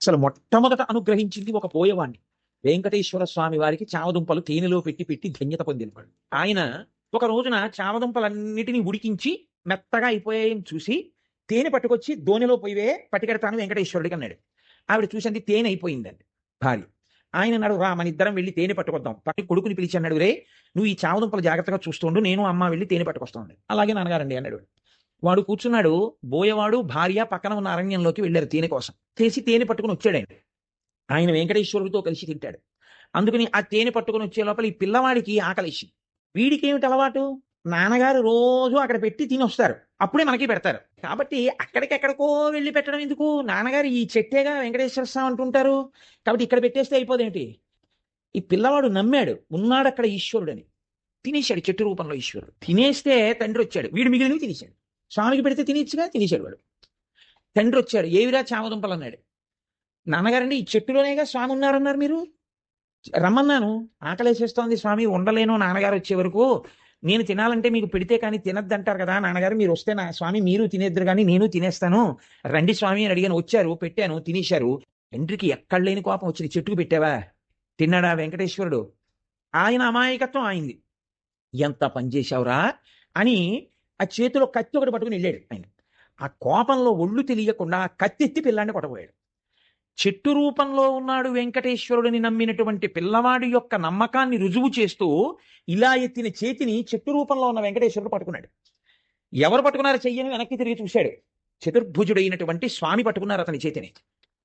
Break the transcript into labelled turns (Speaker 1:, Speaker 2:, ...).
Speaker 1: అసలు మొట్టమొదట అనుగ్రహించింది ఒక పోయేవాణ్ణి. వెంకటేశ్వర స్వామి వారికి చామదుంపలు తేనెలో పెట్టి పెట్టి ధన్యత పొందినవాడు ఆయన. ఒక రోజున చామదుంపలన్నిటినీ ఉడికించి మెత్తగా అయిపోయాయని చూసి తేనె పట్టుకొచ్చి దోణిలో పోయివే పట్టుకెడతాను వెంకటేశ్వరుడికి అన్నాడు. ఆవిడ చూసింది తేనె అయిపోయిందండి భార్య. ఆయన అన్నాడు, రా మన ఇద్దరం వెళ్ళి తేనె పట్టుకొద్దాం. పట్టి కొడుకుని పిలిచి అన్నాడు, రే నువ్వు ఈ చామదుంపలు జాగ్రత్తగా చూస్తుండు, నేను అమ్మ వెళ్ళి తేనె పట్టుకొస్తాను. అలాగే నాన్నగారండి అన్నాడు. వాడు కూర్చున్నాడు. బోయవాడు భార్య పక్కన ఉన్న అరణ్యంలోకి వెళ్ళారు తేనె కోసం. తేనె పట్టుకుని వచ్చాడు ఆయన. ఆయన వెంకటేశ్వరుడితో కలిసి తింటాడు. అందుకని ఆ తేనె పట్టుకుని వచ్చే లోపల ఈ పిల్లవాడికి ఆకలేసింది. వీడికి ఏమిటి అలవాటు? నాన్నగారు రోజు అక్కడ పెట్టి తినొస్తారు, అప్పుడే మనకి పెడతారు. కాబట్టి అక్కడికెక్కడికో వెళ్ళి పెట్టడం ఎందుకు? నాన్నగారు ఈ చెట్టేగా వెంకటేశ్వర స్వామి అంటుంటారు, కాబట్టి ఇక్కడ పెట్టేస్తే అయిపోదేంటి? ఈ పిల్లవాడు నమ్మాడు, ఉన్నాడు అక్కడ ఈశ్వరుడని. తినేశాడు చెట్టు రూపంలో ఈశ్వరుడు. తినేస్తే తండ్రి వచ్చాడు, వీడు మిగిలినవి తినేశాడు. స్వామికి పెడితే తినేచ్చుగా, తినేశాడు వాడు. తండ్రి వచ్చాడు, ఏవిరా చామదుంపలు అన్నాడు. నాన్నగారండి ఈ చెట్టులోనేగా స్వామి ఉన్నారన్నారు, మీరు రమ్మన్నాను, ఆకలేసేస్తోంది స్వామి, ఉండలేను నాన్నగారు వచ్చే వరకు, నేను తినాలంటే మీకు పెడితే కానీ తినద్దంటారు కదా నాన్నగారు, మీరు వస్తే నా స్వామి మీరు తినేద్దరు కానీ నేను తినేస్తాను, రండి స్వామి అని అడిగాను. వచ్చారు, పెట్టాను, తినేశారు. తండ్రికి ఎక్కడ లేని కోపం వచ్చింది. చెట్టుకు పెట్టావా, తిన్నాడా వెంకటేశ్వరుడు? ఆయన అమాయకత్వం ఆయింది. ఎంత పనిచేశావురా అని ఆ చేతిలో కత్తి ఒకటి పట్టుకుని వెళ్ళాడు ఆయన. ఆ కోపంలో ఒళ్ళు తెలియకుండా కత్తెత్తి పిల్లాన్ని కొట్టబోయాడు. చెట్టు రూపంలో ఉన్నాడు వెంకటేశ్వరుడిని నమ్మినటువంటి పిల్లవాడి యొక్క నమ్మకాన్ని రుజువు చేస్తూ ఇలా ఎత్తిన చేతిని చెట్టు రూపంలో ఉన్న వెంకటేశ్వరుడు పట్టుకున్నాడు. ఎవరు పట్టుకున్నారో చెయ్యని వెనక్కి తిరిగి చూశాడు. చతుర్భుజుడైనటువంటి స్వామి పట్టుకున్నారు అతని చేతిని.